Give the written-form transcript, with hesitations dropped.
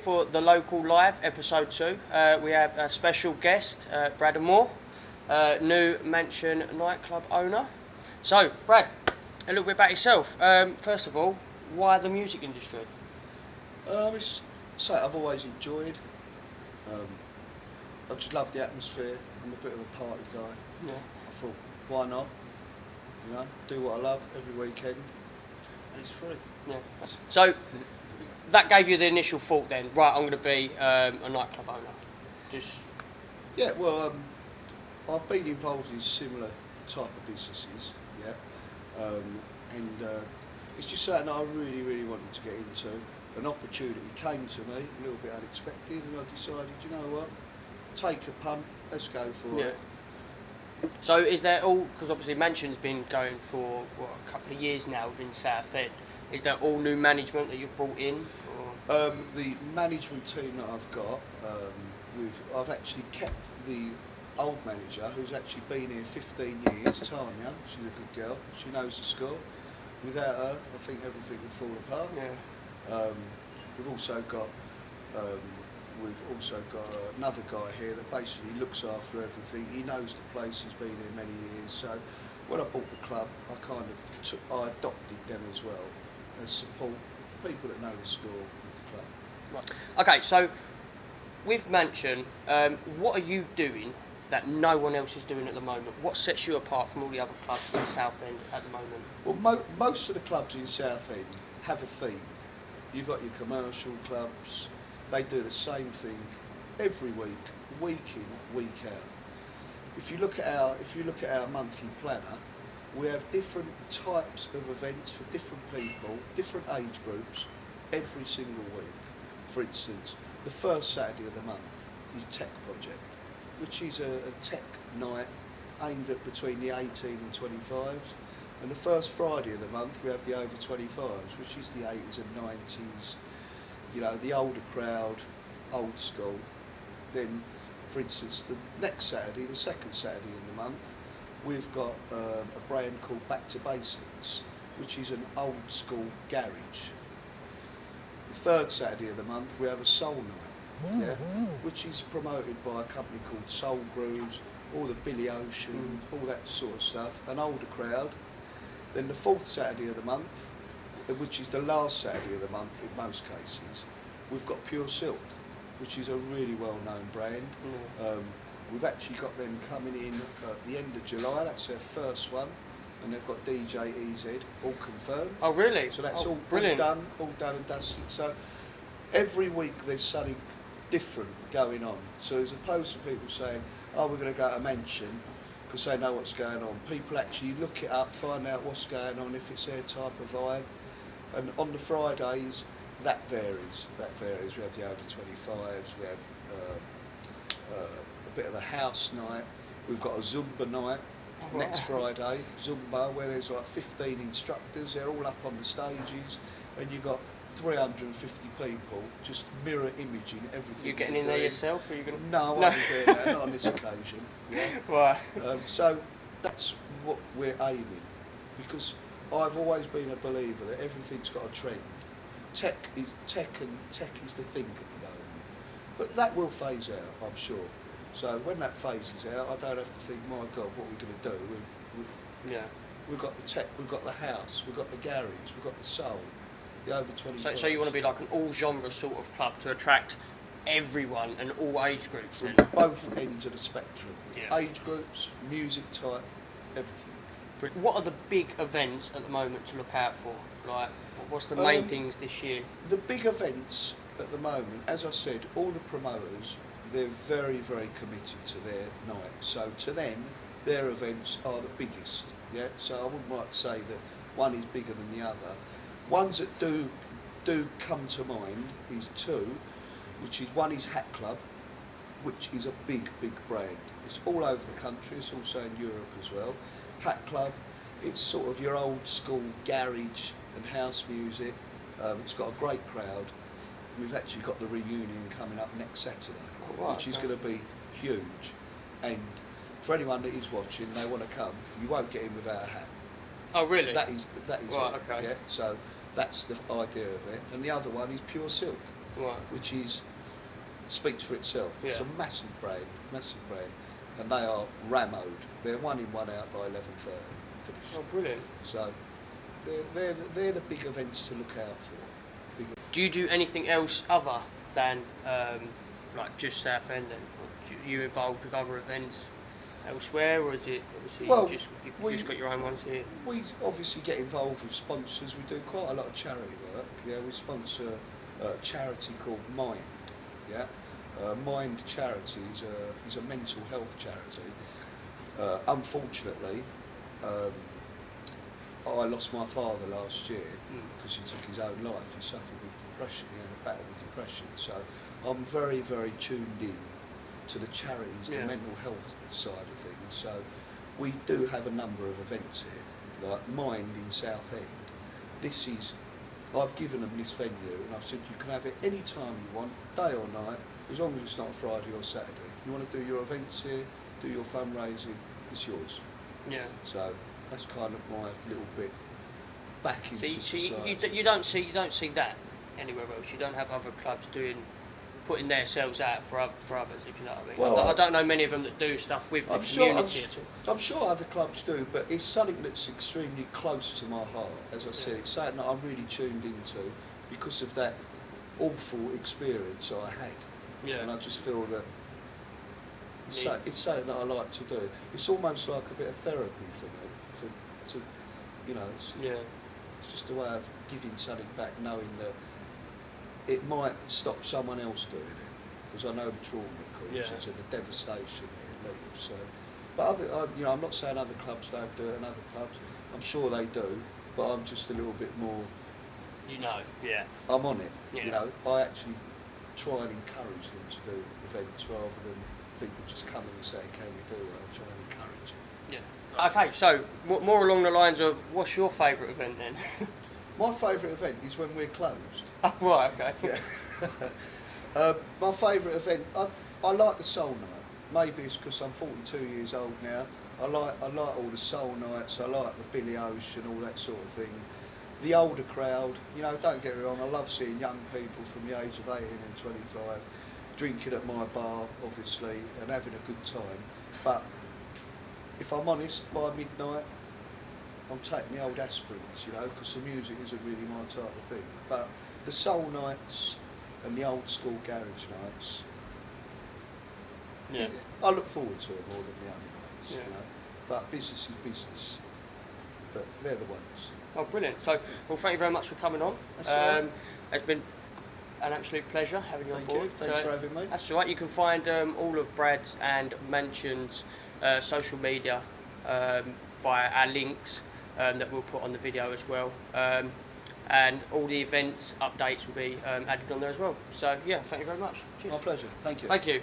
for the Local Live, episode 2. We have a special guest, Brad Amour, new Mansion Nightclub owner. So, Brad, a little bit about yourself. First of all, why the music industry? It's something I've always enjoyed. I just love the atmosphere. I'm a bit of a party guy. Yeah. I thought, why not? You know, do what I love every weekend, and it's free. Yeah. So, that gave you the initial thought then, right, I'm going to be a nightclub owner? Just... Yeah, well, I've been involved in similar type of businesses, yeah, and it's just something that I really, really wanted to get into. An opportunity came to me, a little bit unexpected, and I decided, you know what, take a punt, let's go for it. So is there all, because obviously Mansion's been going for, what, a couple of years now within Southend, is there all new management that you've brought in? Or? The management team that I've got, I've actually kept the old manager who's actually been here 15 years, Tanya. She's a good girl, she knows the score. Without her, I think everything would fall apart. Yeah. We've also got another guy here that basically looks after everything. He knows the place, he's been here many years. So when I bought the club, I adopted them as well as support people that know the score with the club. Right. Okay, so with Mansion, what are you doing that no one else is doing at the moment? What sets you apart from all the other clubs in Southend at the moment? Well, most of the clubs in Southend have a theme. You've got your commercial clubs. They do the same thing every week in, week out. If you look at our monthly planner, we have different types of events for different people, different age groups, every single week. For instance, the first Saturday of the month is Tech Project, which is a tech night aimed at between the 18 and 25s. And the first Friday of the month we have the over 25s, which is the 80s and 90s, you know, the older crowd, old school. Then, for instance, the next Saturday, the second Saturday in the month, we've got a brand called Back to Basics, which is an old school garage. The third Saturday of the month we have a soul night, yeah, which is promoted by a company called Soul Grooves, all the Billy Ocean, all that sort of stuff, an older crowd. Then the fourth Saturday of the month, which is the last Saturday of the month in most cases, we've got Pure Silk, which is a really well-known brand. We've actually got them coming in at the end of July. That's their first one, and they've got DJ EZ all confirmed. Oh, really? So that's all brilliant. all done and dusted. So every week there's something different going on. So as opposed to people saying, "Oh, we're going to go to Mansion," because they know what's going on. People actually look it up, find out what's going on, if it's their type of vibe. And on the Fridays, that varies. We have the over 25s, we have a bit of a house night. We've got a Zumba night next Friday, Zumba, where there's like 15 instructors, they're all up on the stages, and you've got 350 people just mirror imaging everything. You getting in there yourself? Or are you gonna... No, I won't be doing that, not on this occasion. Yeah. Why? So that's what we're aiming, because I've always been a believer that everything's got a trend. Tech is the thing at the moment, but that will phase out, I'm sure. So when that phases out, I don't have to think, my God, what we're going to do. We've got the tech, we've got the house, we've got the garage, we've got the soul, the over 25. So you want to be like an all-genre sort of club to attract everyone and all age groups? From then? both ends of the spectrum. Yeah. Age groups, music type, everything. What are the big events at the moment to look out for? Like, what's the main things this year? The big events at the moment, as I said, all the promoters, they're very, very committed to their night. So to them, their events are the biggest. Yeah. So I wouldn't like to say that one is bigger than the other. Ones that do come to mind is two, which is one is Hat Club, which is a big brand. It's all over the country. It's also in Europe as well. Hat Club, it's sort of your old school garage and house music. It's got a great crowd. We've actually got the reunion coming up next Saturday, which is going to be huge. And for anyone that is watching, they want to come, you won't get in without a hat. Oh, really? That is right, it. okay. Yeah. So that's the idea of it. And the other one is Pure Silk. Right. which speaks for itself. It's Yeah. a massive brand, and they are rammed. They're 1 in, 1 out by 11:30 finished. Oh, brilliant. So they're the big events to look out for. Do you do anything else other than like just Southend? And or you involved with other events elsewhere, or is it obviously Well, you've just got your own ones here? We obviously get involved with sponsors. We do quite a lot of charity work. Yeah, we sponsor a charity called Mind. Yeah, Mind Charity is a mental health charity. Unfortunately, I lost my father last year because he took his own life. He suffered with depression. He had a battle with depression. So I'm very, very tuned in to the charities, the mental health side of things. So we do have a number of events here, like Mind in Southend. I've given them this venue and I've said you can have it any time you want, day or night, as long as it's not a Friday or Saturday. You want to do your events here, do your fundraising, it's yours. Yeah. So that's kind of my little bit back into So society. you don't see that anywhere else. You don't have other clubs putting themselves out for others, if you know what I mean. Well, I don't know many of them that do stuff with the community at all. I'm sure other clubs do, but it's something that's extremely close to my heart. As I said, it's something that I'm really tuned into because of that awful experience I had. Yeah. And I just feel that it's something that I like to do. It's almost like a bit of therapy for me. It's just a way of giving something back, knowing that it might stop someone else doing it, because I know the trauma it causes and the devastation that it leaves. So, but I'm not saying other clubs don't do it, and other clubs, I'm sure they do, but I'm just a little bit more. I'm on it. Yeah. I actually try and encourage them to do events rather than people just coming and saying, "Can we do it?" I try and encourage it. Yeah. Okay, so more along the lines of, what's your favourite event then? My favourite event is when we're closed. Oh, right, okay. Yeah. My favourite event, I like the soul night. Maybe it's because I'm 42 years old now. I like all the soul nights. I like the Billy Ocean, all that sort of thing. The older crowd, don't get me wrong. I love seeing young people from the age of 18 and 25 drinking at my bar, obviously, and having a good time. But if I'm honest, by midnight, I'm taking the old aspirins, because the music isn't really my type of thing. But the soul nights and the old school garage nights, I look forward to it more than the other nights. But business is business. But they're the ones. Oh, brilliant. So, well, thank you very much for coming on. That's all right. It's been an absolute pleasure having you on board. Thanks for having me. That's all right. You can find all of Brad's and Mansion's social media via our links that we'll put on the video as well. And all the events updates will be added on there as well. So, yeah, thank you very much. Cheers. My pleasure. Thank you. Thank you.